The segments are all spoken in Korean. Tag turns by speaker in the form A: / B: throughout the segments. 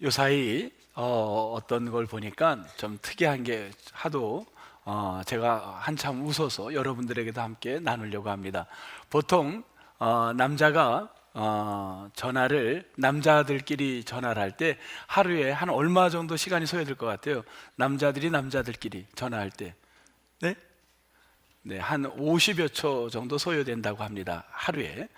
A: 요사이 어떤 걸 보니까 좀 특이한 게 하도 제가 한참 웃어서 여러분들에게도 함께 나누려고 합니다. 보통 남자가 남자들끼리 전화를 할 때 하루에 한 얼마 정도 시간이 소요될 것 같아요? 남자들끼리 전화할 때. 네? 네, 한 50여 초 정도 소요된다고 합니다. 하루에.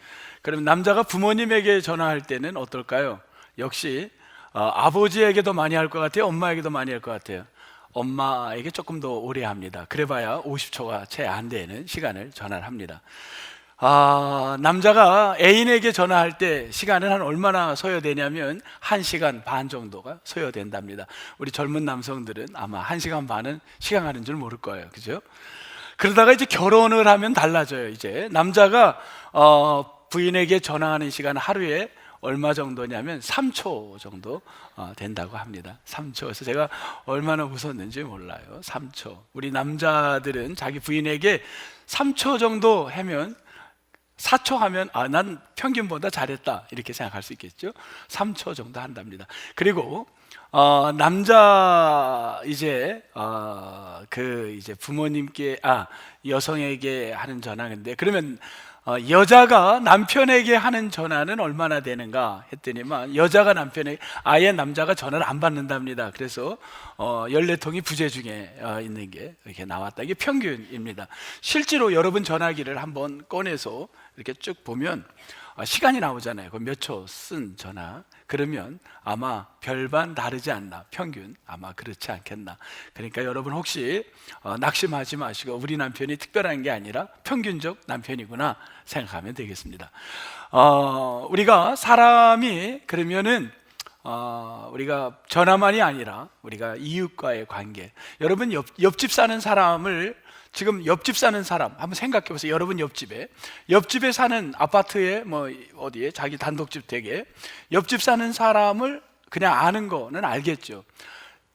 A: 그럼 남자가 부모님에게 전화할 때는 어떨까요? 역시 아버지에게도 많이 할 것 같아요? 엄마에게도 많이 할 것 같아요? 엄마에게 조금 더 오래 합니다. 그래봐야 50초가 채 안 되는 시간을 전화를 합니다. 남자가 애인에게 전화할 때 시간은 한 얼마나 소요되냐면 1시간 반 정도가 소요된답니다. 우리 젊은 남성들은 아마 1시간 반은 시간 가는 줄 모를 거예요. 그죠? 그러다가 이제 결혼을 하면 달라져요. 이제 남자가 부인에게 전화하는 시간 하루에 얼마 정도냐면 3초 정도 된다고 합니다. 3초. 그래서 제가 얼마나 웃었는지 몰라요. 3초. 우리 남자들은 자기 부인에게 3초 정도 하면 4초 하면 난 평균보다 잘했다 이렇게 생각할 수 있겠죠. 3초 정도 한답니다. 그리고 남자 이제 이제 부모님께 여성에게 하는 전화인데 그러면 여자가 남편에게 하는 전화는 얼마나 되는가 했더니만 여자가 남편에게 아예 남자가 전화를 안 받는답니다. 그래서 14통이 부재 중에 있는 게 이렇게 나왔다. 이게 평균입니다. 실제로 여러분 전화기를 한번 꺼내서 이렇게 쭉 보면 시간이 나오잖아요. 그 몇 초 쓴 전화. 그러면 아마 별반 다르지 않나. 평균 아마 그렇지 않겠나. 그러니까 여러분 혹시 낙심하지 마시고 우리 남편이 특별한 게 아니라 평균적 남편이구나 생각하면 되겠습니다. 우리가 사람이 그러면은 우리가 전화만이 아니라 우리가 이웃과의 관계. 여러분 옆집 사는 사람을 지금 옆집 사는 사람 한번 생각해 보세요. 여러분 옆집에 사는 아파트에 뭐 어디에 자기 단독주택에 옆집 사는 사람을 그냥 아는 거는 알겠죠.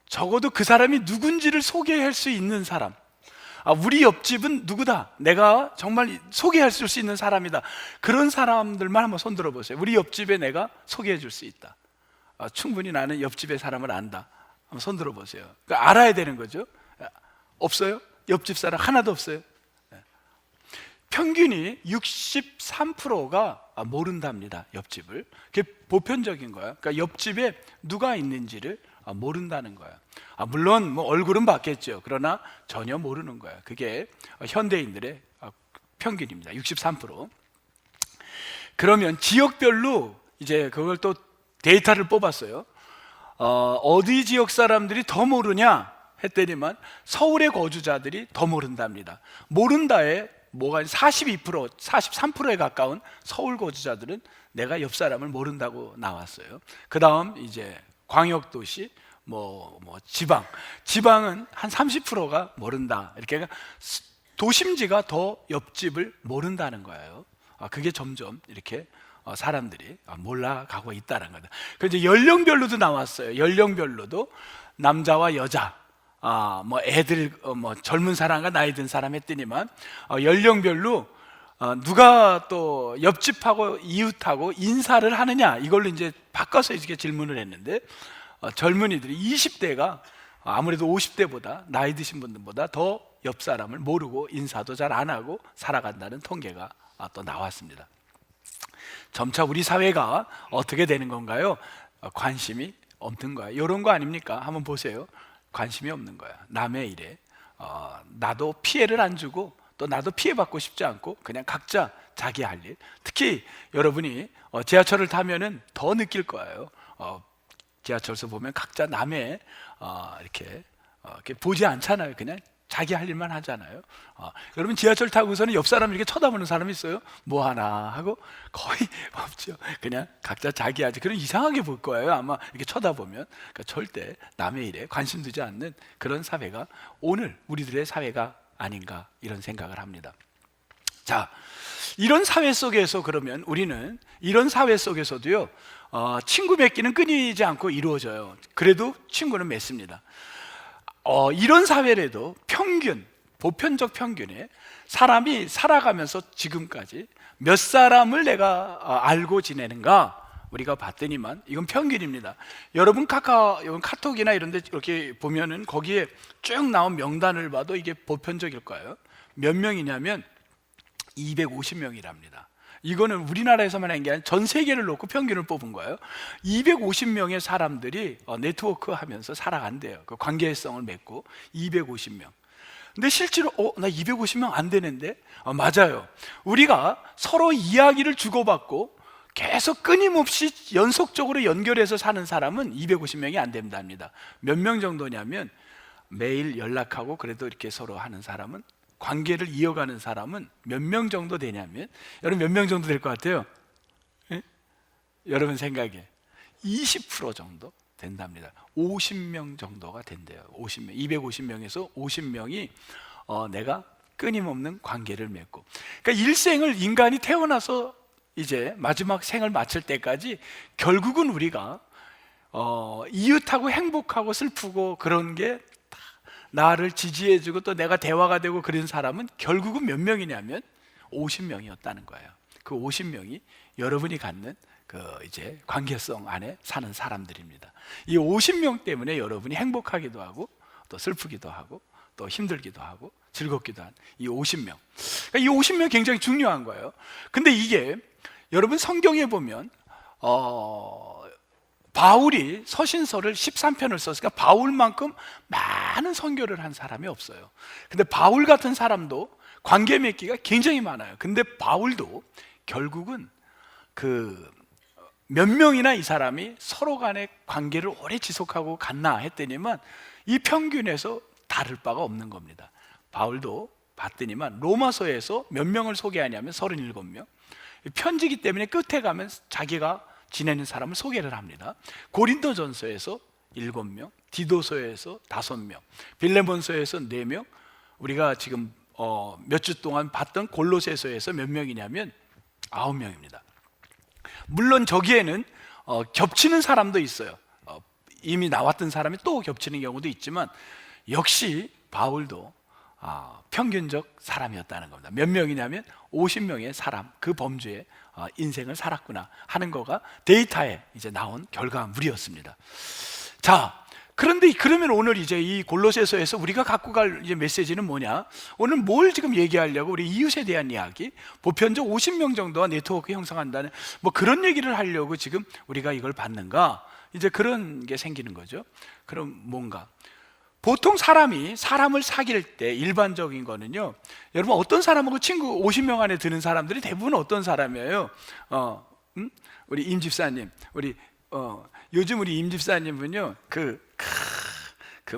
A: 적어도 그 사람이 누군지를 소개할 수 있는 사람. 우리 옆집은 누구다. 내가 정말 소개할 수 있는 사람이다. 그런 사람들만 한번 손 들어보세요. 우리 옆집에 내가 소개해 줄 수 있다. 충분히 나는 옆집의 사람을 안다. 한번 손 들어보세요. 그러니까 알아야 되는 거죠. 없어요? 옆집 사람 하나도 없어요. 평균이 63%가 모른답니다. 옆집을. 그게 보편적인 거예요. 그러니까 옆집에 누가 있는지를 모른다는 거예요. 물론 뭐 얼굴은 봤겠죠. 그러나 전혀 모르는 거예요. 그게 현대인들의 평균입니다. 63%. 그러면 지역별로 이제 그걸 또 데이터를 뽑았어요. 어디 지역 사람들이 더 모르냐 했더니만 서울의 거주자들이 더 모른답니다. 모른다에 뭐가 42%, 43%에 가까운 서울 거주자들은 내가 옆 사람을 모른다고 나왔어요. 그 다음 이제 광역도시, 지방은 한 30%가 모른다. 이렇게 도심지가 더 옆집을 모른다는 거예요. 그게 점점 이렇게 사람들이 몰라가고 있다는 거다. 그래서 이제 연령별로도 나왔어요. 연령별로도 남자와 여자, 애들, 젊은 사람과 나이 든 사람 했더니만 연령별로 누가 또 옆집하고 이웃하고 인사를 하느냐 이걸로 이제 바꿔서 이렇게 질문을 했는데 젊은이들이 20대가 아무래도 50대보다 나이 드신 분들보다 더 옆 사람을 모르고 인사도 잘 안 하고 살아간다는 통계가 또 나왔습니다. 점차 우리 사회가 어떻게 되는 건가요? 관심이 없는 거야. 이런 거 아닙니까? 한번 보세요. 관심이 없는 거야. 남의 일에 나도 피해를 안 주고 또 나도 피해받고 싶지 않고 그냥 각자 자기 할 일. 특히 여러분이 지하철을 타면은 더 느낄 거예요. 지하철에서 보면 각자 남의 이렇게 보지 않잖아요. 그냥 자기 할 일만 하잖아요. 여러분 지하철 타고서는 옆 사람 이렇게 쳐다보는 사람이 있어요? 뭐 하나 하고 거의 없죠. 그냥 각자 자기 하지. 그럼 이상하게 볼 거예요. 아마 이렇게 쳐다보면. 그러니까 절대 남의 일에 관심 두지 않는 그런 사회가 오늘 우리들의 사회가 아닌가 이런 생각을 합니다. 자, 이런 사회 속에서 그러면 우리는 이런 사회 속에서도요 친구 맺기는 끊이지 않고 이루어져요. 그래도 친구는 맺습니다. 이런 사회라도 보편적 평균에 사람이 살아가면서 지금까지 몇 사람을 내가 알고 지내는가 우리가 봤더니만 이건 평균입니다. 여러분 카톡이나 이런 데 이렇게 보면은 거기에 쭉 나온 명단을 봐도 이게 보편적일 거예요. 몇 명이냐면 250명이랍니다. 이거는 우리나라에서만 한 게 아니라 전 세계를 놓고 평균을 뽑은 거예요. 250명의 사람들이 네트워크 하면서 살아간대요. 그 관계성을 맺고 250명. 근데 실제로 나 250명 안 되는데? 맞아요. 우리가 서로 이야기를 주고받고 계속 끊임없이 연속적으로 연결해서 사는 사람은 250명이 안 된답니다. 몇 명 정도냐면 매일 연락하고 그래도 이렇게 서로 하는 사람은, 관계를 이어가는 사람은 몇 명 정도 되냐면, 여러분 몇 명 정도 될 것 같아요? 예? 여러분 생각에 20% 정도 된답니다. 50명 정도가 된대요. 50명, 250명에서 50명이 내가 끊임없는 관계를 맺고, 그러니까 일생을 인간이 태어나서 이제 마지막 생을 마칠 때까지 결국은 우리가 이웃하고 행복하고 슬프고 그런 게 나를 지지해주고 또 내가 대화가 되고 그런 사람은 결국은 몇 명이냐면 50명이었다는 거예요. 그 50명이 여러분이 갖는 그 이제 관계성 안에 사는 사람들입니다. 이 50명 때문에 여러분이 행복하기도 하고 또 슬프기도 하고 또 힘들기도 하고 즐겁기도 한 이 50명. 그러니까 이 50명 굉장히 중요한 거예요. 근데 이게 여러분 성경에 보면 바울이 서신서를 13편을 썼으니까 바울만큼 많은 선교를 한 사람이 없어요. 근데 바울 같은 사람도 관계 맺기가 굉장히 많아요. 근데 바울도 결국은 그 몇 명이나 이 사람이 서로 간의 관계를 오래 지속하고 갔나 했더니만 이 평균에서 다를 바가 없는 겁니다. 바울도 봤더니만 로마서에서 몇 명을 소개하냐면 37명. 편지기 때문에 끝에 가면 자기가 지내는 사람을 소개를 합니다. 고린도전서에서 7명, 디도서에서 5명, 빌레몬서에서 4명, 우리가 지금 몇 주 동안 봤던 골로새서에서 몇 명이냐면 9명입니다. 물론 저기에는 겹치는 사람도 있어요. 이미 나왔던 사람이 또 겹치는 경우도 있지만 역시 바울도 평균적 사람이었다는 겁니다. 몇 명이냐면 50명의 사람, 그 범주의 인생을 살았구나 하는 거가 데이터에 이제 나온 결과물이었습니다. 자, 그런데 그러면 오늘 이제 이 골로새서에서 우리가 갖고 갈 이제 메시지는 뭐냐? 오늘 뭘 지금 얘기하려고, 우리 이웃에 대한 이야기, 보편적 50명 정도가 네트워크 형성한다는 뭐 그런 얘기를 하려고 지금 우리가 이걸 받는가? 이제 그런 게 생기는 거죠. 그럼 뭔가? 보통 사람이 사람을 사귈 때 일반적인 거는요, 여러분 어떤 사람하고 친구 50명 안에 드는 사람들이 대부분 어떤 사람이에요? 우리 임 집사님, 요즘 우리 임 집사님은요,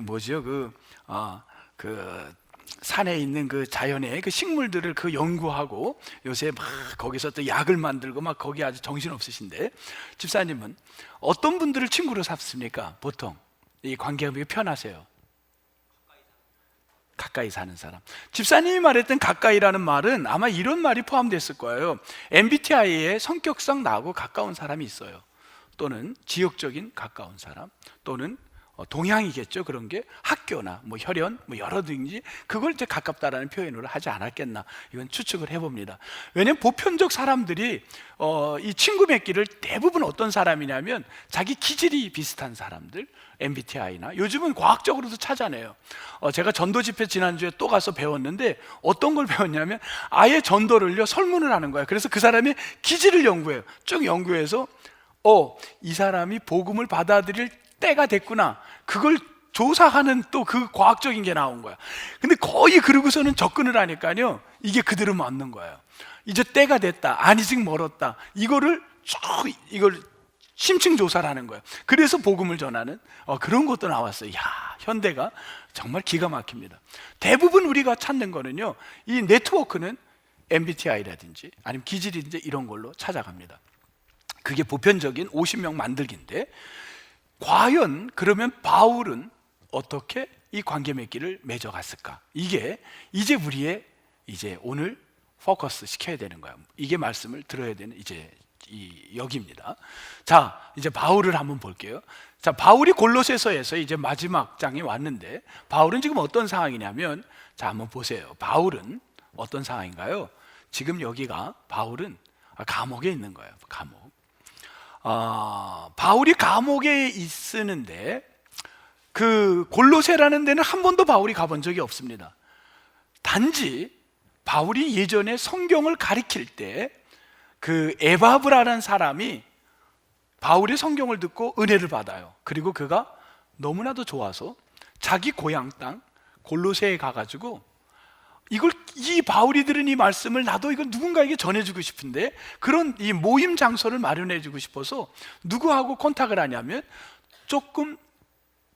A: 뭐죠? 그 산에 있는 그 자연의 그 식물들을 그 연구하고 요새 막 거기서 또 약을 만들고 막 거기 아주 정신 없으신데, 집사님은 어떤 분들을 친구로 삼습니까? 보통 이 관계가 편하세요? 가까이 사는 사람. 집사님이 말했던 가까이라는 말은 아마 이런 말이 포함됐을 거예요. MBTI에 성격상 나하고 가까운 사람이 있어요. 또는 지역적인 가까운 사람, 또는 동향이겠죠. 그런 게 학교나 뭐 혈연, 뭐 여러 등지 그걸 이제 가깝다라는 표현으로 하지 않았겠나, 이건 추측을 해봅니다. 왜냐하면 보편적 사람들이 이 친구 맺기를 대부분 어떤 사람이냐면 자기 기질이 비슷한 사람들, MBTI나 요즘은 과학적으로도 찾아내요. 제가 전도 집회 지난주에 또 가서 배웠는데 어떤 걸 배웠냐면 아예 전도를요 설문을 하는 거예요. 그래서 그 사람의 기질을 연구해요. 쭉 연구해서 이 사람이 복음을 받아들일 때가 됐구나, 그걸 조사하는 또 그 과학적인 게 나온 거야. 근데 거의 그러고서는 접근을 하니까요 이게 그대로 맞는 거예요. 이제 때가 됐다, 아직 멀었다, 이걸 심층 조사를 하는 거예요. 그래서 복음을 전하는 그런 것도 나왔어요. 현대가 정말 기가 막힙니다. 대부분 우리가 찾는 거는요, 이 네트워크는 MBTI라든지 아니면 기질이든지 이런 걸로 찾아갑니다. 그게 보편적인 50명 만들기인데, 과연 그러면 바울은 어떻게 이 관계 맺기를 맺어갔을까? 이게 이제 우리의 이제 오늘 포커스 시켜야 되는 거예요. 이게 말씀을 들어야 되는 이제 여기입니다. 자, 이제 바울을 한번 볼게요. 자, 바울이 골로새서에서 이제 마지막 장이 왔는데, 바울은 지금 어떤 상황이냐면, 자, 한번 보세요. 바울은 어떤 상황인가요? 지금 여기가 바울은 감옥에 있는 거예요. 감옥. 바울이 감옥에 있으는데 그 골로새라는 데는 한 번도 바울이 가본 적이 없습니다. 단지 바울이 예전에 성경을 가리킬 때 그 에바브라는 사람이 바울의 성경을 듣고 은혜를 받아요. 그리고 그가 너무나도 좋아서 자기 고향 땅 골로새에 가가지고 이 바울이 들은 이 말씀을 나도 이걸 누군가에게 전해주고 싶은데 그런 이 모임 장소를 마련해주고 싶어서 누구하고 컨택을 하냐면 조금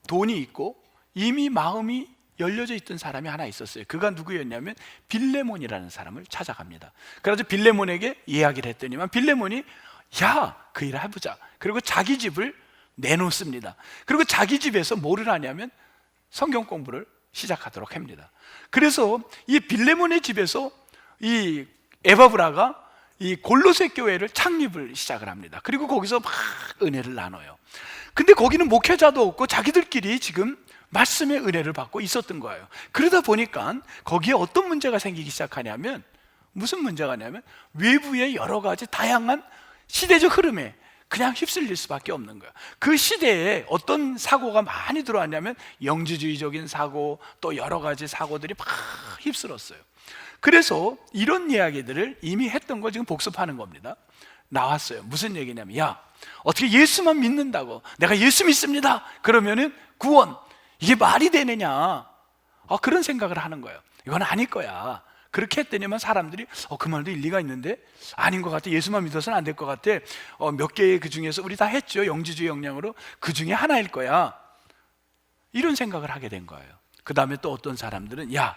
A: 돈이 있고 이미 마음이 열려져 있던 사람이 하나 있었어요. 그가 누구였냐면 빌레몬이라는 사람을 찾아갑니다. 그래서 빌레몬에게 이야기를 했더니만 빌레몬이 야, 그 일을 해보자. 그리고 자기 집을 내놓습니다. 그리고 자기 집에서 뭐를 하냐면 성경 공부를 시작하도록 합니다. 그래서 이 빌레몬의 집에서 이 에바브라가 이 골로새 교회를 창립을 시작을 합니다. 그리고 거기서 막 은혜를 나눠요. 근데 거기는 목회자도 없고 자기들끼리 지금 말씀의 은혜를 받고 있었던 거예요. 그러다 보니까 거기에 어떤 문제가 생기기 시작하냐면 무슨 문제가 냐면 외부의 여러 가지 다양한 시대적 흐름에 그냥 휩쓸릴 수밖에 없는 거예요. 그 시대에 어떤 사고가 많이 들어왔냐면 영지주의적인 사고, 또 여러 가지 사고들이 막 휩쓸었어요. 그래서 이런 이야기들을 이미 했던 걸 지금 복습하는 겁니다. 나왔어요. 무슨 얘기냐면 야, 어떻게 예수만 믿는다고 내가 예수 믿습니다 그러면은 구원, 이게 말이 되느냐, 그런 생각을 하는 거예요. 이건 아닐 거야. 그렇게 했더니만 사람들이 그 말도 일리가 있는데 아닌 것 같아. 예수만 믿어서는 안 될 것 같아. 몇 개의 그 중에서 우리 다 했죠. 영지주의 역량으로 그 중에 하나일 거야. 이런 생각을 하게 된 거예요. 그 다음에 또 어떤 사람들은 야,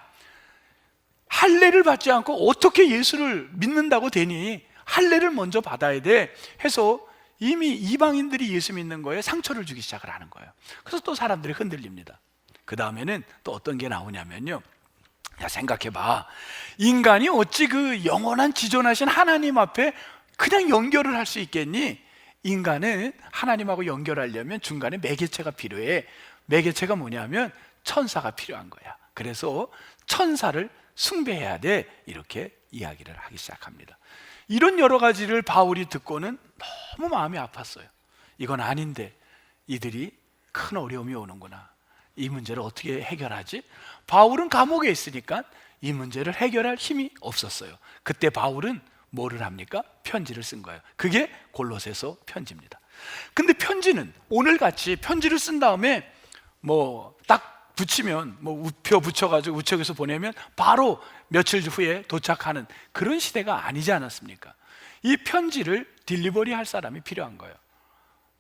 A: 할례를 받지 않고 어떻게 예수를 믿는다고 되니? 할례를 먼저 받아야 돼 해서 이미 이방인들이 예수 믿는 거에 상처를 주기 시작을 하는 거예요. 그래서 또 사람들이 흔들립니다. 그 다음에는 또 어떤 게 나오냐면요, 야, 생각해봐. 인간이 어찌 그 영원한 지존하신 하나님 앞에 그냥 연결을 할 수 있겠니? 인간은 하나님하고 연결하려면 중간에 매개체가 필요해. 매개체가 뭐냐면 천사가 필요한 거야. 그래서 천사를 숭배해야 돼. 이렇게 이야기를 하기 시작합니다. 이런 여러 가지를 바울이 듣고는 너무 마음이 아팠어요. 이건 아닌데 이들이 큰 어려움이 오는구나. 이 문제를 어떻게 해결하지? 바울은 감옥에 있으니까 이 문제를 해결할 힘이 없었어요. 그때 바울은 뭐를 합니까? 편지를 쓴 거예요. 그게 골로새서 편지입니다. 근데 편지는 오늘같이 편지를 쓴 다음에 뭐 딱 붙이면 뭐 우표 붙여가지고 우체국에서 보내면 바로 며칠 후에 도착하는 그런 시대가 아니지 않았습니까? 이 편지를 딜리버리 할 사람이 필요한 거예요.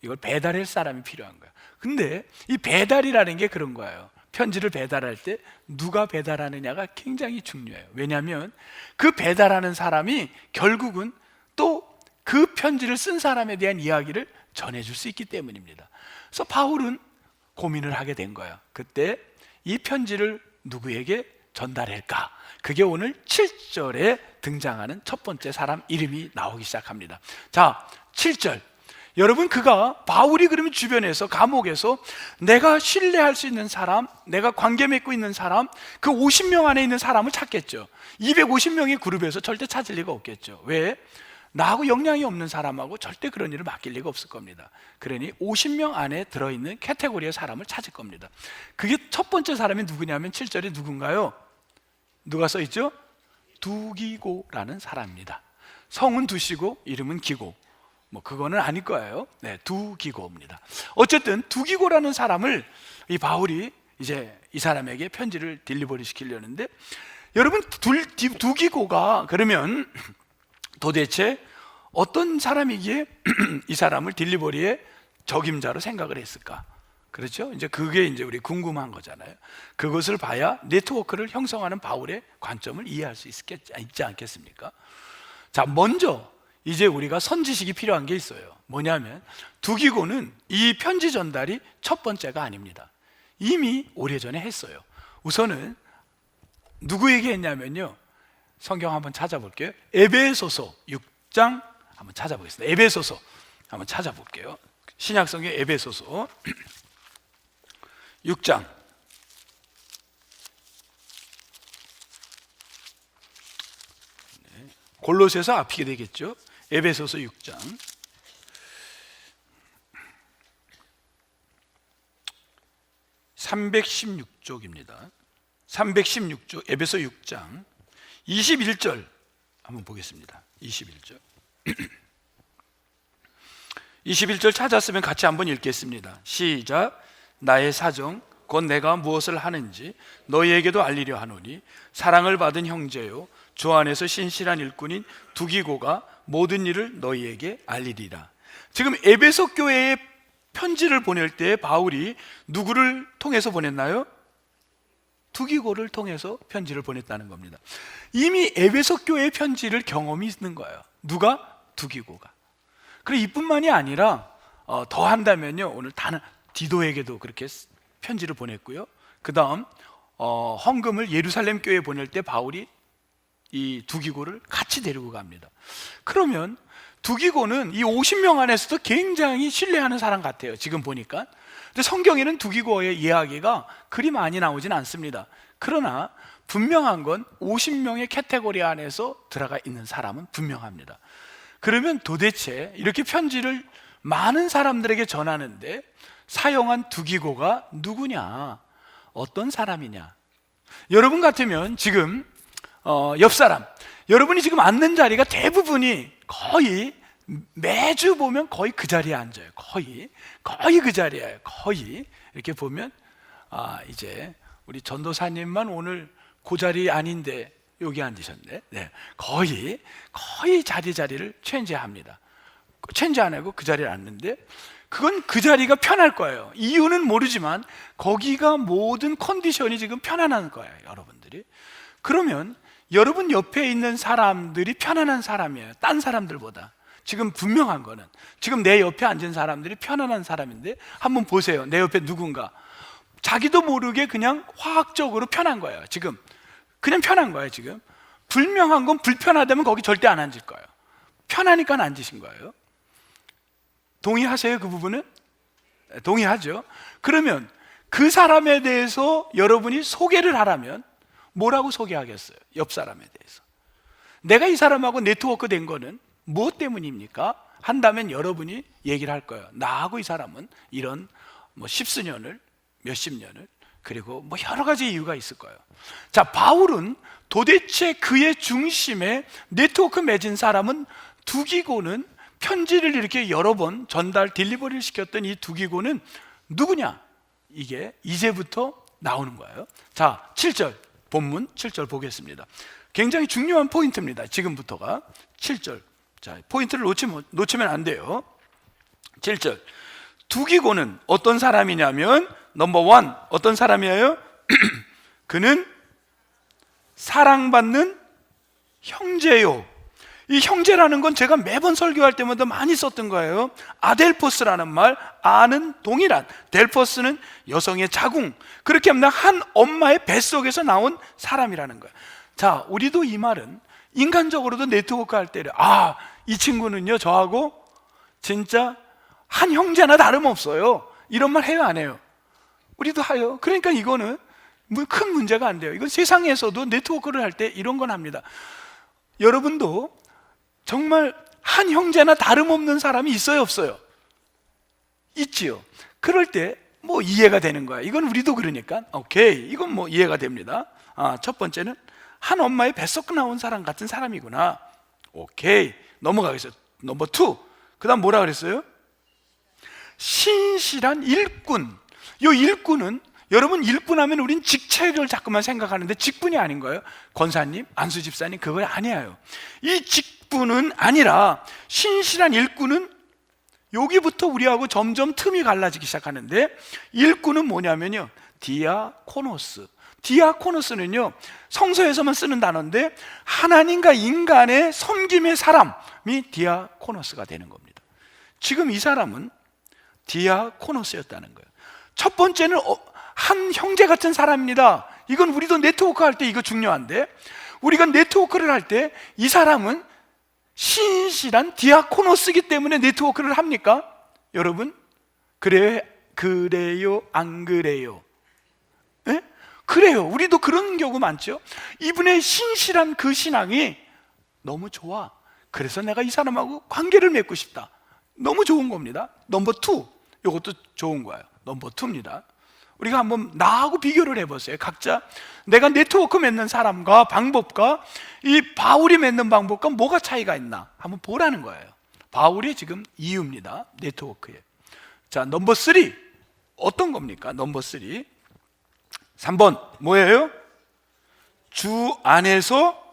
A: 이걸 배달할 사람이 필요한 거예요. 근데 이 배달이라는 게 그런 거예요. 편지를 배달할 때 누가 배달하느냐가 굉장히 중요해요. 왜냐하면 그 배달하는 사람이 결국은 또 그 편지를 쓴 사람에 대한 이야기를 전해줄 수 있기 때문입니다. 그래서 바울은 고민을 하게 된 거예요. 그때 이 편지를 누구에게 전달할까? 그게 오늘 7절에 등장하는 첫 번째 사람 이름이 나오기 시작합니다. 자, 7절. 여러분, 바울이 그러면 주변에서, 감옥에서 내가 신뢰할 수 있는 사람, 내가 관계 맺고 있는 사람, 그 50명 안에 있는 사람을 찾겠죠. 250명의 그룹에서 절대 찾을 리가 없겠죠. 왜? 나하고 역량이 없는 사람하고 절대 그런 일을 맡길 리가 없을 겁니다. 그러니 50명 안에 들어있는 카테고리의 사람을 찾을 겁니다. 그게 첫 번째 사람이 누구냐면 7절에 누군가요? 누가 써있죠? 두기고라는 사람입니다. 성은 두시고 이름은 기고, 뭐 그거는 아닐 거예요. 네, 두기고입니다. 어쨌든 두기고라는 사람을 이 바울이 이제 이 사람에게 편지를 딜리버리 시키려는데, 여러분, 두기고가 그러면 도대체 어떤 사람이기에 이 사람을 딜리버리의 적임자로 생각을 했을까? 그렇죠? 이제 그게 이제 우리 궁금한 거잖아요. 그것을 봐야 네트워크를 형성하는 바울의 관점을 이해할 수 있지 않겠습니까? 자, 먼저 이제 우리가 선지식이 필요한 게 있어요. 뭐냐면 두기고는 이 편지 전달이 첫 번째가 아닙니다. 이미 오래전에 했어요. 우선은 누구에게 했냐면요, 성경 한번 찾아볼게요. 에베소서 6장 한번 찾아보겠습니다. 에베소서 한번 찾아볼게요. 신약성경 에베소서 6장. 골로새서 앞이게 되겠죠. 에베소서 6장. 316쪽입니다. 316쪽 에베소 6장 21절 한번 보겠습니다. 21절 21절 찾았으면 같이 한번 읽겠습니다. 시작. 나의 사정 곧 내가 무엇을 하는지 너희에게도 알리려 하노니 사랑을 받은 형제요 주 안에서 신실한 일꾼인 두기고가 모든 일을 너희에게 알리리라. 지금 에베소 교회에 편지를 보낼 때 바울이 누구를 통해서 보냈나요? 두기고를 통해서 편지를 보냈다는 겁니다. 이미 에베소 교회의 편지를 경험이 있는 거예요. 누가? 두기고가. 그리고 이뿐만이 아니라 더 한다면요, 오늘 디도에게도 그렇게 편지를 보냈고요. 그 다음 헌금을 예루살렘 교회에 보낼 때 바울이 이 두기고를 같이 데리고 갑니다. 그러면 두기고는 이 50명 안에서도 굉장히 신뢰하는 사람 같아요, 지금 보니까. 근데 성경에는 두기고의 이야기가 그리 많이 나오진 않습니다. 그러나 분명한 건 50명의 카테고리 안에서 들어가 있는 사람은 분명합니다. 그러면 도대체 이렇게 편지를 많은 사람들에게 전하는데 사용한 두기고가 누구냐? 어떤 사람이냐? 여러분 같으면 지금 옆 사람, 여러분이 지금 앉는 자리가 대부분이 거의 매주 보면 거의 그 자리에 앉아요. 거의 그 자리예요. 거의 이렇게 보면 이제 우리 전도사님만 오늘 그 자리 아닌데 여기 앉으셨네. 네, 거의 자리를 체인지합니다. 체인지 안 하고 그 자리에 앉는데 그건 그 자리가 편할 거예요. 이유는 모르지만 거기가 모든 컨디션이 지금 편안한 거예요, 여러분들이. 그러면 여러분 옆에 있는 사람들이 편안한 사람이에요, 딴 사람들보다. 지금 분명한 거는 지금 내 옆에 앉은 사람들이 편안한 사람인데 한번 보세요. 내 옆에 누군가 자기도 모르게 그냥 화학적으로 편한 거예요. 지금 그냥 편한 거예요. 지금 분명한 건 불편하다면 거기 절대 안 앉을 거예요. 편하니까 앉으신 거예요. 동의하세요? 그 부분은? 동의하죠? 그러면 그 사람에 대해서 여러분이 소개를 하라면 뭐라고 소개하겠어요? 옆 사람에 대해서. 내가 이 사람하고 네트워크 된 거는 무엇 때문입니까? 한다면 여러분이 얘기를 할 거예요. 나하고 이 사람은 이런 십수 년을, 몇십 년을, 그리고 여러 가지 이유가 있을 거예요. 자, 바울은 도대체 그의 중심에 네트워크 맺은 사람은 두기고는, 편지를 이렇게 여러 번 전달, 딜리버리를 시켰던 이 두기고는 누구냐? 이게 이제부터 나오는 거예요. 자, 7절, 본문 7절 보겠습니다. 굉장히 중요한 포인트입니다. 지금부터가 7절. 자, 포인트를 놓치면 안 돼요. 7절. 두기고는 어떤 사람이냐면 넘버 원, 어떤 사람이에요? 그는 사랑받는 형제요. 이 형제라는 건 제가 매번 설교할 때마다 많이 썼던 거예요. 아델포스라는 말, 아는 동일한, 델포스는 여성의 자궁, 그렇게 하면 한 엄마의 뱃속에서 나온 사람이라는 거예요. 자, 우리도 이 말은 인간적으로도 네트워크 할 때를, 이 친구는요 저하고 진짜 한 형제나 다름없어요, 이런 말 해요, 안 해요? 우리도 해요. 그러니까 이거는 큰 문제가 안 돼요. 이건 세상에서도 네트워크를 할 때 이런 건 합니다. 여러분도 정말 한 형제나 다름없는 사람이 있어요, 없어요? 있지요. 그럴 때 이해가 되는 거야. 이건 우리도 그러니까 오케이, 이건 이해가 됩니다. 첫 번째는 한 엄마의 뱃속 나온 사람 같은 사람이구나. 오케이, 넘어가겠어요. 넘버 2, 그 다음 뭐라 그랬어요? 신실한 일꾼. 이 일꾼은, 여러분 일꾼하면 우린 직책을 자꾸만 생각하는데 직분이 아닌 거예요. 권사님, 안수 집사님, 그거 아니에요. 이 직분은 아니라 신실한 일꾼은, 여기부터 우리하고 점점 틈이 갈라지기 시작하는데, 일꾼은 뭐냐면요, 디아코노스. 디아코노스는요 성서에서만 쓰는 단어인데 하나님과 인간의 섬김의 사람이 디아코노스가 되는 겁니다. 지금 이 사람은 디아코노스였다는 거예요. 첫 번째는 한 형제 같은 사람입니다. 이건 우리도 네트워크 할 때 이거 중요한데, 우리가 네트워크를 할 때 이 사람은 신실한 디아코노스이기 때문에 네트워크를 합니까? 여러분, 그래요? 안 그래요? 네? 그래요. 우리도 그런 경우 많죠. 이분의 신실한 그 신앙이 너무 좋아. 그래서 내가 이 사람하고 관계를 맺고 싶다. 너무 좋은 겁니다. 넘버 2, 이것도 좋은 거예요. 넘버 2입니다. 우리가 한번 나하고 비교를 해보세요. 각자 내가 네트워크 맺는 사람과 방법과 이 바울이 맺는 방법과 뭐가 차이가 있나 한번 보라는 거예요. 바울이 지금 이유입니다. 네트워크에. 자, 넘버 3 어떤 겁니까? 넘버 3 3번 뭐예요? 주 안에서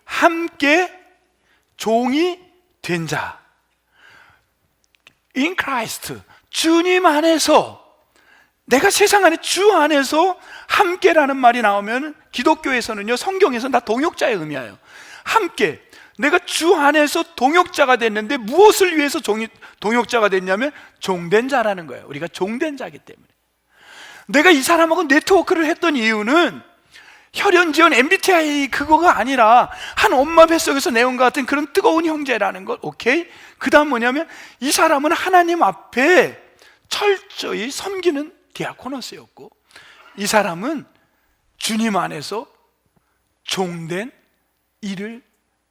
A: 함께 종이 된 자. In Christ, 주님 안에서, 내가 세상 안에 주 안에서 함께라는 말이 나오면 기독교에서는요, 성경에서는 다 동역자의 의미예요. 함께, 내가 주 안에서 동역자가 됐는데 무엇을 위해서 동역자가 됐냐면 종된 자라는 거예요. 우리가 종된 자이기 때문에. 내가 이 사람하고 네트워크를 했던 이유는 혈연지연 MBTI 그거가 아니라 한 엄마 뱃속에서 내온 것 같은 그런 뜨거운 형제라는 것. 오케이? 그 다음 뭐냐면 이 사람은 하나님 앞에 철저히 섬기는 디아코노스였고, 이 사람은 주님 안에서 종된 일을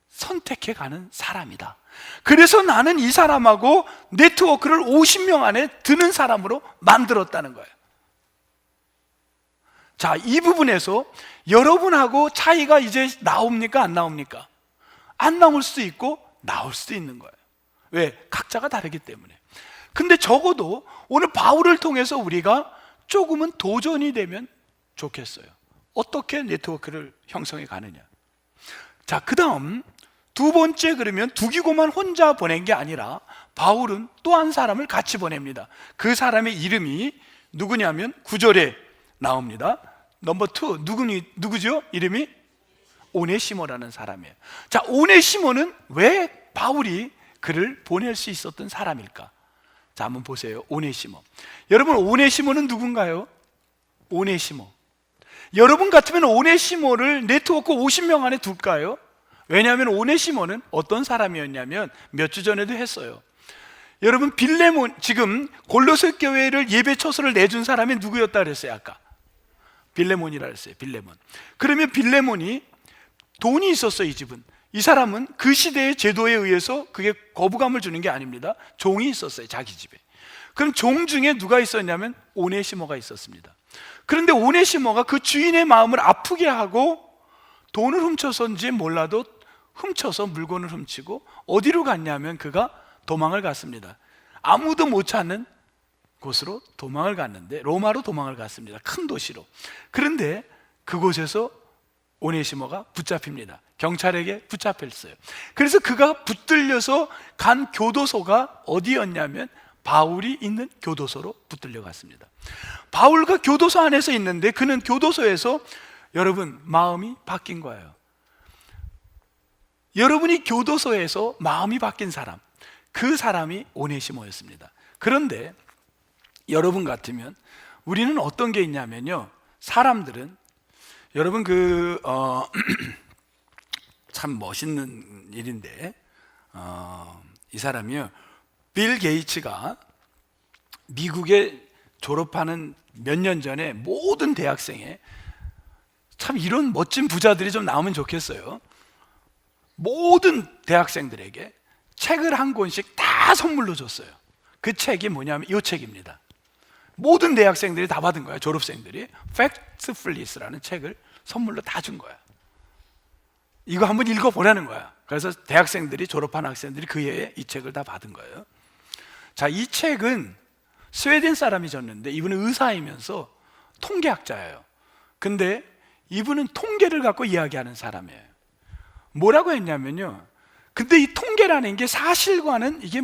A: 선택해 가는 사람이다. 그래서 나는 이 사람하고 네트워크를 50명 안에 드는 사람으로 만들었다는 거예요. 자, 이 부분에서 여러분하고 차이가 이제 나옵니까? 안 나옵니까? 안 나올 수도 있고 나올 수도 있는 거예요. 왜? 각자가 다르기 때문에. 근데 적어도 오늘 바울을 통해서 우리가 조금은 도전이 되면 좋겠어요. 어떻게 네트워크를 형성해 가느냐. 자, 그 다음 두 번째, 그러면 두기고만 혼자 보낸 게 아니라 바울은 또 한 사람을 같이 보냅니다. 그 사람의 이름이 누구냐면 9절에 나옵니다. 넘버 2 누구죠? 이름이 오네시모라는 사람이에요. 자, 오네시모는 왜 바울이 그를 보낼 수 있었던 사람일까? 자, 한번 보세요. 오네시모. 여러분, 오네시모는 누군가요? 오네시모. 여러분 같으면 오네시모를 네트워크 50명 안에 둘까요? 왜냐하면 오네시모는 어떤 사람이었냐면 몇 주 전에도 했어요. 여러분, 빌레몬, 지금 골로새 교회를 예배 처소를 내준 사람이 누구였다 그랬어요? 아까 빌레몬이라 그랬어요. 빌레몬. 그러면 빌레몬이 돈이 있었어요. 이 집은. 이 사람은 그 시대의 제도에 의해서 그게 거부감을 주는 게 아닙니다. 종이 있었어요. 자기 집에. 그럼 종 중에 누가 있었냐면 오네시모가 있었습니다. 그런데 오네시모가 그 주인의 마음을 아프게 하고 돈을 훔쳐서인지 몰라도 훔쳐서 물건을 훔치고 어디로 갔냐면 그가 도망을 갔습니다. 아무도 못 찾는 곳으로 도망을 갔는데, 로마로 도망을 갔습니다. 큰 도시로. 그런데 그곳에서 오네시모가 붙잡힙니다. 경찰에게 붙잡혔어요. 그래서 그가 붙들려서 간 교도소가 어디였냐면 바울이 있는 교도소로 붙들려 갔습니다. 바울과 교도소 안에서 있는데 그는 교도소에서 여러분 마음이 바뀐 거예요. 여러분이 교도소에서 마음이 바뀐 사람, 그 사람이 오네시모였습니다. 그런데 여러분 같으면 우리는 어떤 게 있냐면요, 사람들은 여러분 참 멋있는 일인데 이 사람이요, 빌 게이츠가 미국에 졸업하는 몇 년 전에 모든 대학생에, 참 이런 멋진 부자들이 좀 나오면 좋겠어요. 모든 대학생들에게 책을 한 권씩 다 선물로 줬어요. 그 책이 뭐냐면 이 책입니다. 모든 대학생들이 다 받은 거예요. 졸업생들이 팩트플리스라는 책을 선물로 다 준 거예요. 이거 한번 읽어보라는 거야. 그래서 대학생들이, 졸업한 학생들이 그 해에 이 책을 다 받은 거예요. 자, 이 책은 스웨덴 사람이 줬는데 이분은 의사이면서 통계학자예요. 근데 이분은 통계를 갖고 이야기하는 사람이에요. 뭐라고 했냐면요, 근데 이 통계라는 게 사실과는 이게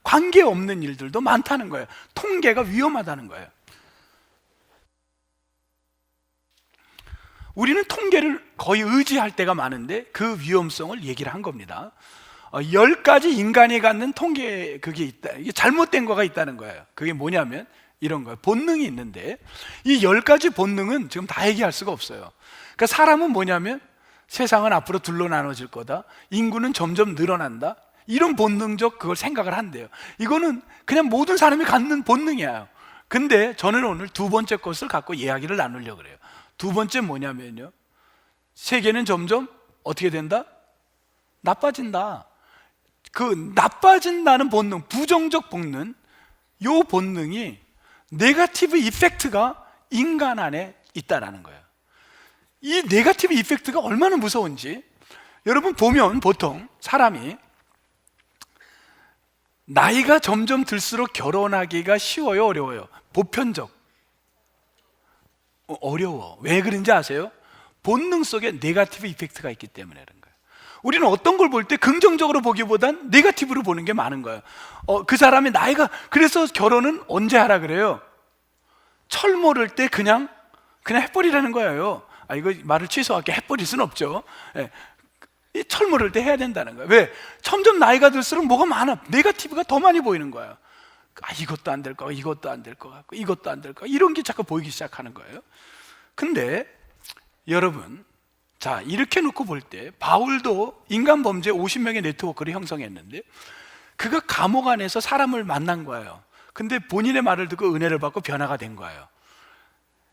A: 관계없는 일들도 많다는 거예요. 통계가 위험하다는 거예요. 우리는 통계를 거의 의지할 때가 많은데 그 위험성을 얘기를 한 겁니다. 10가지 인간이 갖는 통계, 그게 있다. 이게 잘못된 거가 있다는 거예요. 그게 뭐냐면 이런 거예요. 본능이 있는데 이 10가지 본능은 지금 다 얘기할 수가 없어요. 그러니까 사람은 뭐냐면 세상은 앞으로 둘로 나눠질 거다, 인구는 점점 늘어난다, 이런 본능적 그걸 생각을 한대요. 이거는 그냥 모든 사람이 갖는 본능이에요. 근데 저는 오늘 두 번째 것을 갖고 이야기를 나누려고 그래요. 두 번째 뭐냐면요, 세계는 점점 어떻게 된다? 나빠진다. 그 나빠진다는 본능, 부정적 본능, 요 본능이 네거티브 이펙트가 인간 안에 있다라는 거예요. 이 네거티브 이펙트가 얼마나 무서운지 여러분 보면 보통 사람이 나이가 점점 들수록 결혼하기가 쉬워요, 어려워요? 보편적 어려워. 왜 그런지 아세요? 본능 속에 네거티브 이펙트가 있기 때문에 그런 거예요. 우리는 어떤 걸 볼 때 긍정적으로 보기보단 네거티브로 보는 게 많은 거예요. 그 사람의 나이가, 그래서 결혼은 언제 하라 그래요? 철 모를 때 그냥 해버리라는 거예요. 이거 말을 취소할게. 해버릴 수는 없죠. 예. 철 모를 때 해야 된다는 거예요. 왜? 점점 나이가 들수록 뭐가 많아. 네거티브가 더 많이 보이는 거예요. 이것도 안 될 거, 이것도 안 될 거 같고, 이것도 안 될 거, 이런 게 자꾸 보이기 시작하는 거예요. 근데 여러분, 자, 이렇게 놓고 볼 때 바울도 인간 범죄 50명의 네트워크를 형성했는데 그가 감옥 안에서 사람을 만난 거예요. 근데 본인의 말을 듣고 은혜를 받고 변화가 된 거예요.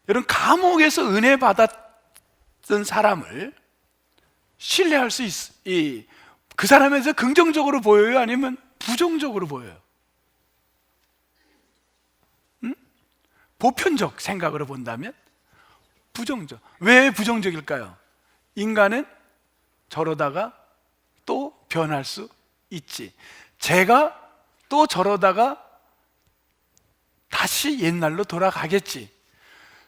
A: 여러분, 감옥에서 은혜 받았던 사람을 신뢰할 수 그 사람에서 긍정적으로 보여요? 아니면 부정적으로 보여요? 보편적 생각으로 본다면 부정적. 왜 부정적일까요? 인간은 저러다가 또 변할 수 있지. 제가 또 저러다가 다시 옛날로 돌아가겠지.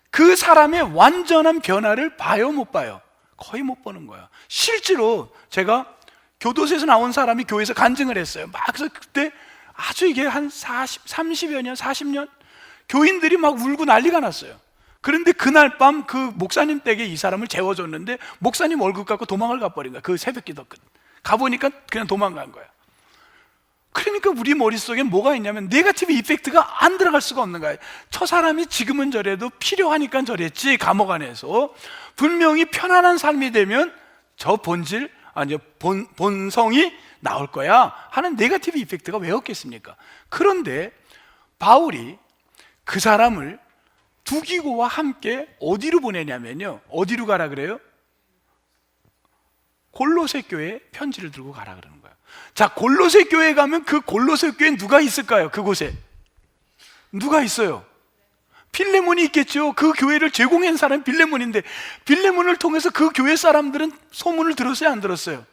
A: 그 사람의 완전한 변화를 봐요, 못 봐요? 거의 못 보는 거예요. 실제로 제가 교도소에서 나온 사람이 교회에서 간증을 했어요. 그래서 그때 아주 이게 한 30여 년, 40년 교인들이 막 울고 난리가 났어요. 그런데 그날 밤 그 목사님 댁에 이 사람을 재워줬는데 목사님 월급 갖고 도망을 가버린 거야. 그 새벽 기도 끝. 가보니까 그냥 도망간 거야. 그러니까 우리 머릿속에 뭐가 있냐면 네거티브 이펙트가 안 들어갈 수가 없는 거예요. 저 사람이 지금은 저래도 필요하니까 저랬지. 감옥 안에서 분명히 편안한 삶이 되면 저 본질, 아니 본성이 나올 거야 하는 네거티브 이펙트가 왜 없겠습니까? 그런데 바울이 그 사람을 두기고와 함께 어디로 보내냐면요, 어디로 가라 그래요? 골로새 교회에 편지를 들고 가라 그러는 거예요. 자, 골로새 교회에 가면 그 골로새 교회에 누가 있을까요? 그곳에 누가 있어요? 빌레몬이 있겠죠. 그 교회를 제공한 사람이 빌레몬인데 빌레몬을 통해서 그 교회 사람들은 소문을 들었어요, 안 들었어요?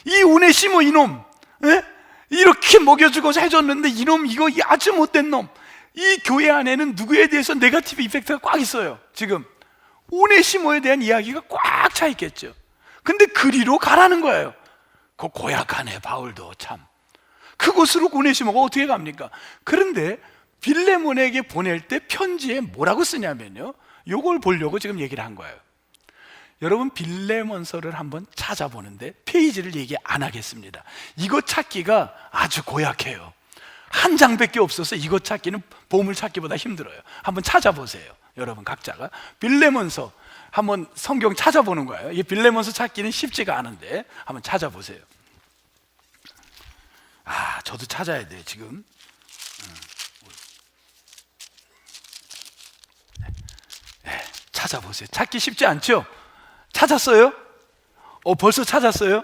A: 이 오네시모 이놈, 이렇게 먹여주고 해줬는데 이놈 이거 아주 못된 놈. 이 교회 안에는 누구에 대해서 네거티브 이펙트가 꽉 있어요. 지금 오네시모에 대한 이야기가 꽉 차 있겠죠. 근데 그리로 가라는 거예요. 그 고약하네, 바울도 참. 그곳으로 오네시모가 어떻게 갑니까? 그런데 빌레몬에게 보낼 때 편지에 뭐라고 쓰냐면요, 요걸 보려고 지금 얘기를 한 거예요. 여러분, 빌레몬서를 한번 찾아보는데 페이지를 얘기 안 하겠습니다. 이거 찾기가 아주 고약해요. 한 장밖에 없어서 이거 찾기는 보물 찾기보다 힘들어요. 한번 찾아보세요. 여러분 각자가 빌레몬서 한번 성경 찾아보는 거예요. 이 빌레몬서 찾기는 쉽지가 않은데 한번 찾아보세요. 저도 찾아야 돼요 지금. 찾아보세요. 찾기 쉽지 않죠? 찾았어요? 벌써 찾았어요?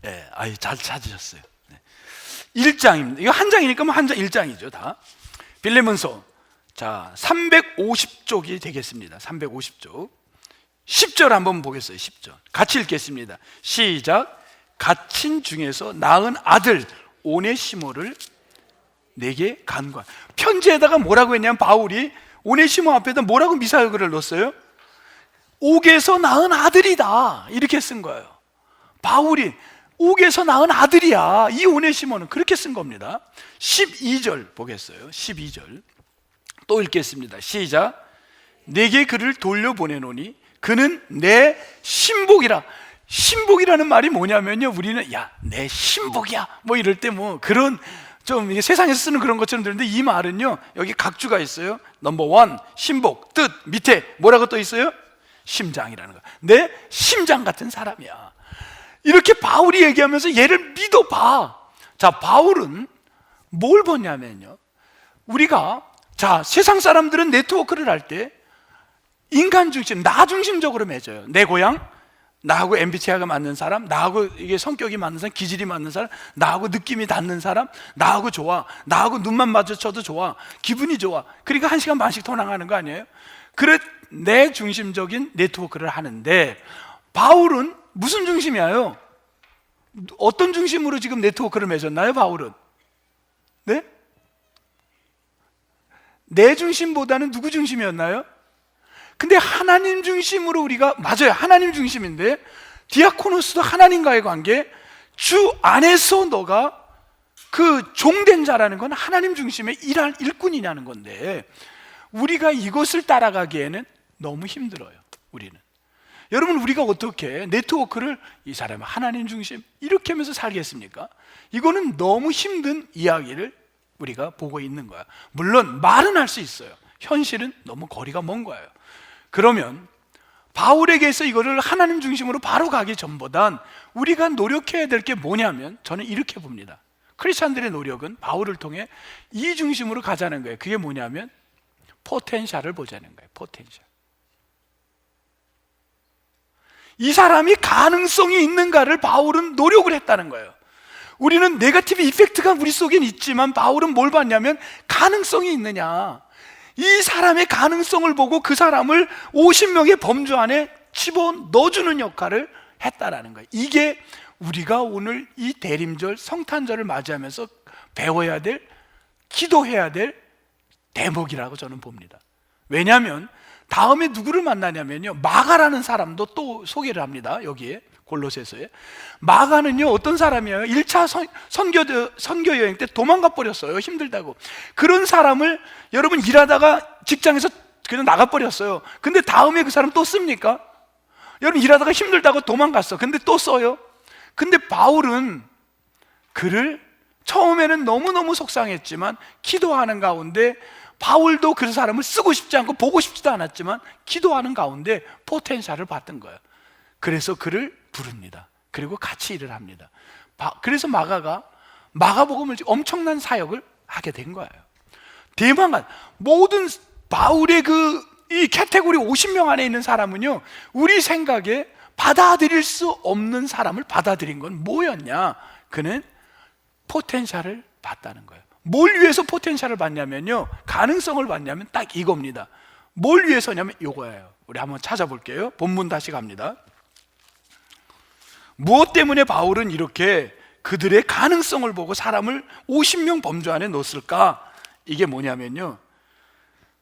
A: 네, 잘 찾으셨어요. 1장입니다. 이거 한 장이니까 뭐 한 장 1장이죠 다. 빌레몬서, 자 350쪽이 되겠습니다. 350쪽 10절 한번 보겠어요. 10절 같이 읽겠습니다. 시작. 갇힌 중에서 낳은 아들 오네시모를 내게 간구하. 편지에다가 뭐라고 했냐면 바울이 오네시모 앞에다 뭐라고 미사역을 넣었어요? 옥에서 낳은 아들이다 이렇게 쓴 거예요. 바울이 옥에서 낳은 아들이야. 이 오네시모는 그렇게 쓴 겁니다. 12절 보겠어요. 12절 또 읽겠습니다. 시작. 내게 그를 돌려보내노니 그는 내 신복이라. 신복이라는 말이 뭐냐면요, 우리는 내 신복이야 뭐 이럴 때 뭐 그런 좀 세상에서 쓰는 그런 것처럼 들리는데 이 말은요, 여기 각주가 있어요. 넘버 원 신복, 뜻 밑에 뭐라고 또 있어요? 심장이라는 거. 내 심장 같은 사람이야. 이렇게 바울이 얘기하면서 얘를 믿어봐. 자, 바울은 뭘 보냐면요, 우리가 세상 사람들은 네트워크를 할 때 인간 중심, 나 중심적으로 맺어요. 내 고향, 나하고 MBTI가 맞는 사람, 나하고 이게 성격이 맞는 사람, 기질이 맞는 사람, 나하고 느낌이 닿는 사람, 나하고 좋아, 나하고 눈만 마주쳐도 좋아, 기분이 좋아. 그러니까 1시간 반씩 더 나가는 거 아니에요? 그래, 내 중심적인 네트워크를 하는데, 바울은 무슨 중심이에요? 어떤 중심으로 지금 네트워크를 맺었나요, 바울은? 네? 내 중심보다는 누구 중심이었나요? 근데 하나님 중심으로 우리가, 맞아요, 하나님 중심인데, 디아코노스도 하나님과의 관계, 주 안에서 너가 그 종된 자라는 건 하나님 중심의 일할 일꾼이냐는 건데, 우리가 이것을 따라가기에는 너무 힘들어요. 우리는, 여러분, 우리가 어떻게 네트워크를 이 사람은 하나님 중심 이렇게 하면서 살겠습니까? 이거는 너무 힘든 이야기를 우리가 보고 있는 거야. 물론 말은 할 수 있어요. 현실은 너무 거리가 먼 거예요. 그러면 바울에게서 이거를 하나님 중심으로 바로 가기 전보단 우리가 노력해야 될 게 뭐냐면, 저는 이렇게 봅니다. 크리스찬들의 노력은 바울을 통해 이 중심으로 가자는 거예요. 그게 뭐냐면 포텐셜을 보자는 거예요. 포텐셜. 이 사람이 가능성이 있는가를 바울은 노력을 했다는 거예요. 우리는 네거티브 이펙트가 우리 속엔 있지만 바울은 뭘 봤냐면 가능성이 있느냐, 이 사람의 가능성을 보고 그 사람을 50명의 범주 안에 집어넣어주는 역할을 했다라는 거예요. 이게 우리가 오늘 이 대림절 성탄절을 맞이하면서 배워야 될, 기도해야 될 대목이라고 저는 봅니다. 왜냐하면 다음에 누구를 만나냐면요, 마가라는 사람도 또 소개를 합니다. 여기에 골로새서에. 마가는요 어떤 사람이에요? 1차 선교 여행 때 도망가 버렸어요. 힘들다고. 그런 사람을 여러분 일하다가 직장에서 그냥 나가 버렸어요. 근데 다음에 그 사람 또 씁니까? 여러분 일하다가 힘들다고 도망갔어. 근데 또 써요. 근데 바울은 그를 처음에는 너무너무 속상했지만 기도하는 가운데, 바울도 그 사람을 쓰고 싶지 않고 보고 싶지도 않았지만 기도하는 가운데 포텐셜을 봤던 거예요. 그래서 그를 부릅니다. 그리고 같이 일을 합니다. 그래서 마가복음을 엄청난 사역을 하게 된 거예요. 대망한 모든 바울의 이 카테고리 50명 안에 있는 사람은요, 우리 생각에 받아들일 수 없는 사람을 받아들인 건 뭐였냐? 그는 포텐셜을 봤다는 거예요. 뭘 위해서 포텐셜을 봤냐면요, 가능성을 봤냐면 딱 이겁니다. 뭘 위해서냐면 이거예요. 우리 한번 찾아볼게요. 본문 다시 갑니다. 무엇 때문에 바울은 이렇게 그들의 가능성을 보고 사람을 50명 범주 안에 넣었을까? 이게 뭐냐면요,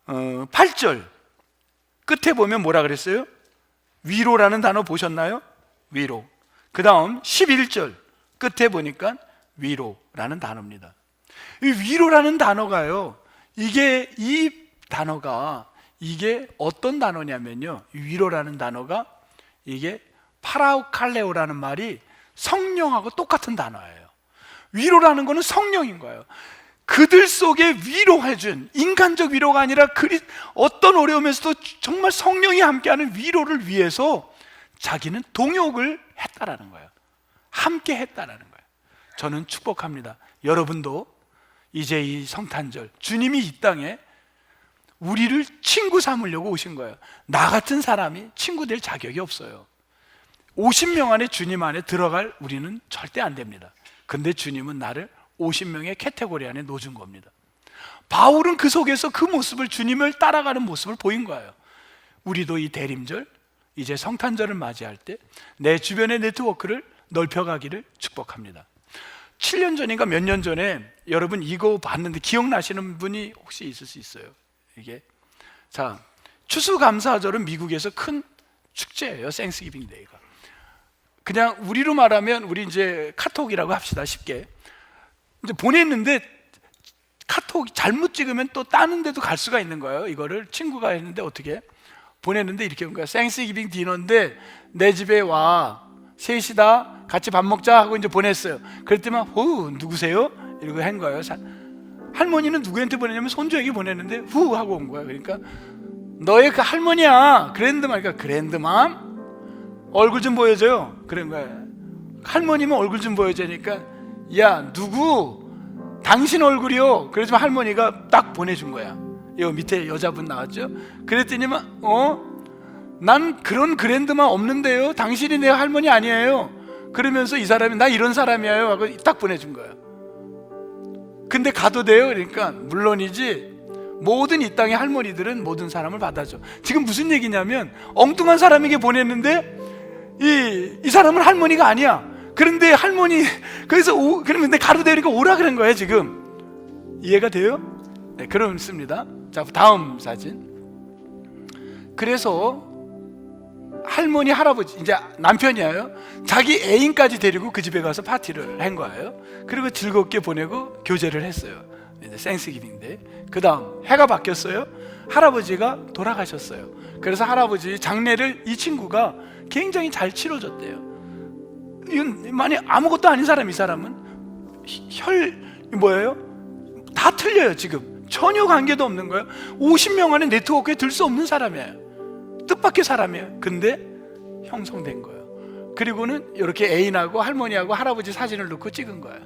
A: 8절 끝에 보면 뭐라 그랬어요? 위로라는 단어 보셨나요? 위로. 그 다음 11절 끝에 보니까 위로라는 단어입니다. 이 위로라는 단어가요, 이 단어가 이게 어떤 단어냐면요, 위로라는 단어가 이게 파라우칼레오라는 말이 성령하고 똑같은 단어예요. 위로라는 거는 성령인 거예요. 그들 속에 위로해준, 인간적 위로가 아니라 어떤 어려움에서도 정말 성령이 함께하는 위로를 위해서 자기는 동역을 했다라는 거예요. 함께 했다라는 거예요. 저는 축복합니다. 여러분도 이제 이 성탄절, 주님이 이 땅에 우리를 친구 삼으려고 오신 거예요. 나 같은 사람이 친구 될 자격이 없어요. 50명 안에 주님 안에 들어갈 우리는 절대 안 됩니다. 근데 주님은 나를 50명의 카테고리 안에 넣어준 겁니다. 바울은 그 속에서 그 모습을, 주님을 따라가는 모습을 보인 거예요. 우리도 이 대림절, 이제 성탄절을 맞이할 때 내 주변의 네트워크를 넓혀가기를 축복합니다. 7년 전인가 몇 년 전에 여러분 이거 봤는데 기억나시는 분이 혹시 있을 수 있어요? 이게 자, 추수감사절은 미국에서 큰 축제예요. 생스기빙 데이가. 그냥 우리로 말하면 우리 이제 카톡이라고 합시다. 쉽게 이제 보냈는데 카톡 잘못 찍으면 또 다른 데도 갈 수가 있는 거예요. 이거를 친구가 했는데 어떻게 보냈는데 이렇게 온 거야. 생스기빙 디너인데 내 집에 와, 셋이다, 같이 밥 먹자 하고 이제 보냈어요. 그랬더니 누구세요? 이러고 한 거예요. 할머니는 누구한테 보내냐면 손주에게 보냈는데 후 하고 온 거야. 그러니까 너의 그 할머니야, 그랜드맘. 그러니까 그랜드맘 얼굴 좀 보여줘요. 그런 거야. 할머니면 얼굴 좀 보여주니까 야, 누구? 당신 얼굴이요. 그래서 할머니가 딱 보내준 거야. 이 밑에 여자분 나왔죠. 그랬더니만 난 그런 그랜드만 없는데요, 당신이 내 할머니 아니에요. 그러면서 이 사람이 나 이런 사람이에요 하고 딱 보내준 거예요. 근데 가도 돼요? 그러니까 물론이지, 모든 이 땅의 할머니들은 모든 사람을 받아줘. 지금 무슨 얘기냐면 엉뚱한 사람에게 보냈는데 이 사람은 할머니가 아니야. 그런데 할머니, 그래서 그러면 내 가도 되니까 오라 그런 거예요. 지금 이해가 돼요? 네, 그렇습니다. 자, 다음 사진. 그래서 할머니, 할아버지, 이제 남편이에요. 자기 애인까지 데리고 그 집에 가서 파티를 한 거예요. 그리고 즐겁게 보내고 교제를 했어요. 이제 생스기빙인데, 그 다음 해가 바뀌었어요. 할아버지가 돌아가셨어요. 그래서 할아버지 장례를 이 친구가 굉장히 잘 치러줬대요. 이건 만약 아무것도 아닌 사람, 이 사람은 뭐예요? 다 틀려요. 지금 전혀 관계도 없는 거예요. 50명 안에 네트워크에 들 수 없는 사람이에요. 뜻밖의 사람이에요. 근데 형성된 거예요. 그리고는 이렇게 애인하고 할머니하고 할아버지 사진을 넣고 찍은 거예요.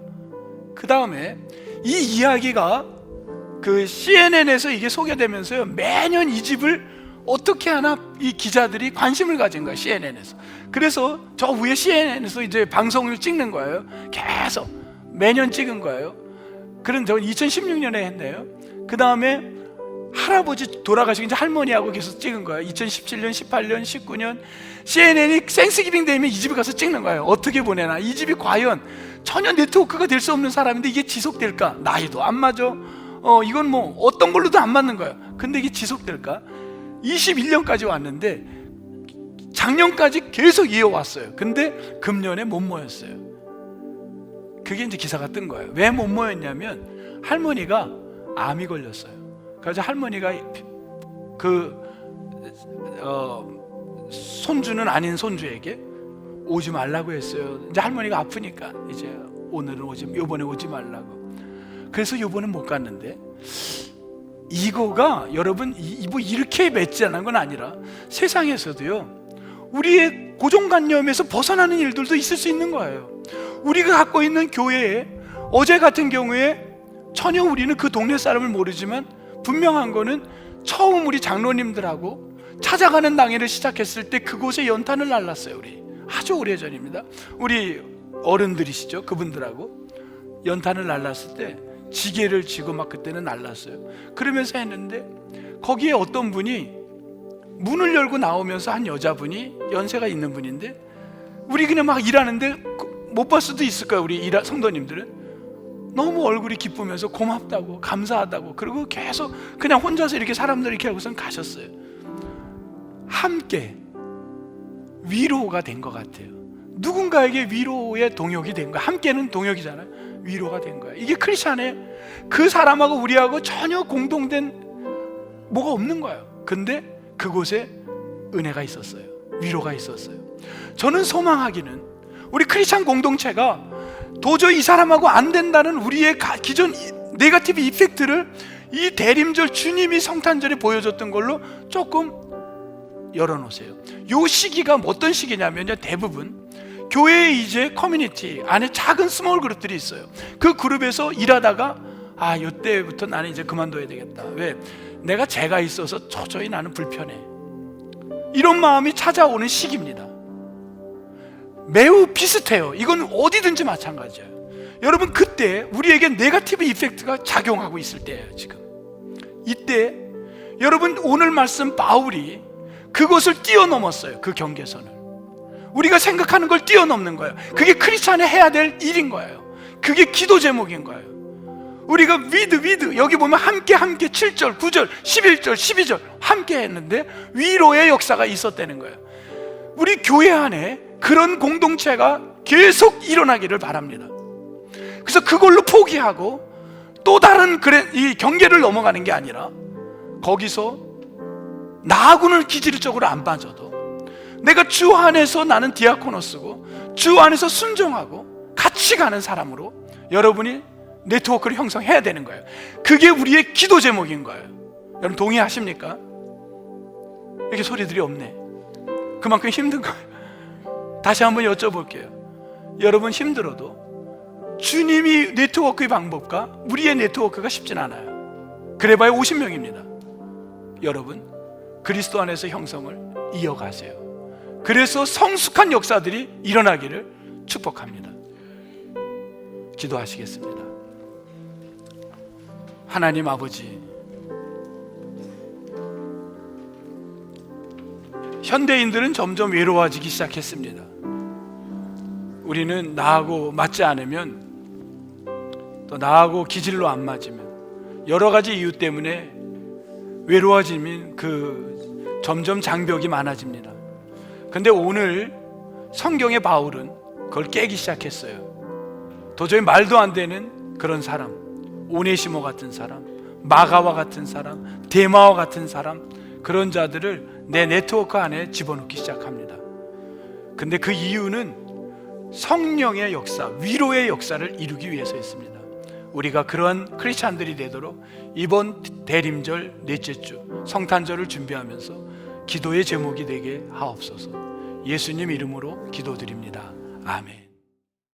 A: 그 다음에 이 이야기가 그 CNN에서 이게 소개되면서요, 매년 이 집을 어떻게 하나 이 기자들이 관심을 가진 거예요, CNN에서. 그래서 저 위에 CNN에서 이제 방송을 찍는 거예요. 계속 매년 찍은 거예요. 그런 저 2016년에 했네요. 그 다음에 할아버지 돌아가시고 이제 할머니하고 계속 찍은 거예요. 2017년, 18년, 19년 CNN이 생스기빙 되면 이 집에 가서 찍는 거예요. 어떻게 보내나, 이 집이 과연 전혀 네트워크가 될 수 없는 사람인데 이게 지속될까? 나이도 안 맞아. 이건 뭐 어떤 걸로도 안 맞는 거예요. 근데 이게 지속될까? 21년까지 왔는데 작년까지 계속 이어왔어요. 근데 금년에 못 모였어요. 그게 이제 기사가 뜬 거예요. 왜 못 모였냐면 할머니가 암이 걸렸어요. 그래서 할머니가 손주는 아닌 손주에게 오지 말라고 했어요. 이제 할머니가 아프니까 이제 오늘은 요번에 오지 말라고. 그래서 요번엔 못 갔는데, 이거가 여러분 뭐 이렇게 맺지않은 건 아니라 세상에서도요, 우리의 고정관념에서 벗어나는 일들도 있을 수 있는 거예요. 우리가 갖고 있는 교회에 어제 같은 경우에 전혀 우리는 그 동네 사람을 모르지만 분명한 거는 처음 우리 장로님들하고 찾아가는 당일을 시작했을 때 그곳에 연탄을 날랐어요. 우리 아주 오래전입니다. 우리 어른들이시죠, 그분들하고 연탄을 날랐을 때 지게를 쥐고 막 그때는 날랐어요. 그러면서 했는데 거기에 어떤 분이 문을 열고 나오면서 한 여자분이 연세가 있는 분인데, 우리 그냥 막 일하는데 못 봤을 수도 있을 거예요. 우리 성도님들은 너무 얼굴이 기쁘면서 고맙다고 감사하다고, 그리고 계속 그냥 혼자서 이렇게 사람들 이렇게 하고선 가셨어요. 함께 위로가 된 것 같아요. 누군가에게 위로의 동역이 된 거야. 함께는 동역이잖아요. 위로가 된 거야. 이게 크리스찬의 그 사람하고 우리하고 전혀 공동된 뭐가 없는 거예요. 근데 그곳에 은혜가 있었어요. 위로가 있었어요. 저는 소망하기는 우리 크리스찬 공동체가 도저히 이 사람하고 안 된다는 우리의 기존 네거티브 이펙트를 이 대림절 주님이 성탄절에 보여줬던 걸로 조금 열어놓으세요. 이 시기가 어떤 시기냐면요, 대부분 교회에 이제 커뮤니티 안에 작은 스몰 그룹들이 있어요. 그 그룹에서 일하다가 이때부터 나는 이제 그만둬야 되겠다. 왜? 내가 죄가 있어서 도저히 나는 불편해. 이런 마음이 찾아오는 시기입니다. 매우 비슷해요. 이건 어디든지 마찬가지예요. 여러분, 그때 우리에게 네거티브 이펙트가 작용하고 있을 때예요. 지금 이때 여러분, 오늘 말씀 바울이 그것을 뛰어넘었어요. 그 경계선을 우리가 생각하는 걸 뛰어넘는 거예요. 그게 크리스찬이 해야 될 일인 거예요. 그게 기도 제목인 거예요. 우리가 위드 여기 보면 함께 7절, 9절, 11절, 12절 함께 했는데 위로의 역사가 있었다는 거예요. 우리 교회 안에 그런 공동체가 계속 일어나기를 바랍니다. 그래서 그걸로 포기하고 또 다른 이 경계를 넘어가는 게 아니라, 거기서 나하고는 기질적으로 안 빠져도 내가 주 안에서 나는 디아코노스고 주 안에서 순종하고 같이 가는 사람으로 여러분이 네트워크를 형성해야 되는 거예요. 그게 우리의 기도 제목인 거예요. 여러분 동의하십니까? 이렇게 소리들이 없네. 그만큼 힘든 거예요. 다시 한번 여쭤볼게요. 여러분 힘들어도 주님이 네트워크의 방법과 우리의 네트워크가 쉽진 않아요. 그래봐야 50명입니다. 여러분 그리스도 안에서 형성을 이어가세요. 그래서 성숙한 역사들이 일어나기를 축복합니다. 기도하시겠습니다. 하나님 아버지, 현대인들은 점점 외로워지기 시작했습니다. 우리는 나하고 맞지 않으면, 또 나하고 기질로 안 맞으면, 여러 가지 이유 때문에 외로워지면 점점 장벽이 많아집니다. 근데 오늘 성경의 바울은 그걸 깨기 시작했어요. 도저히 말도 안 되는 그런 사람, 오네시모 같은 사람, 마가와 같은 사람, 데마와 같은 사람, 그런 자들을 내 네트워크 안에 집어넣기 시작합니다. 근데 그 이유는 성령의 역사, 위로의 역사를 이루기 위해서였습니다. 우리가 그러한 크리스찬들이 되도록 이번 대림절 넷째 주 성탄절을 준비하면서 기도의 제목이 되게 하옵소서. 예수님 이름으로 기도드립니다. 아멘.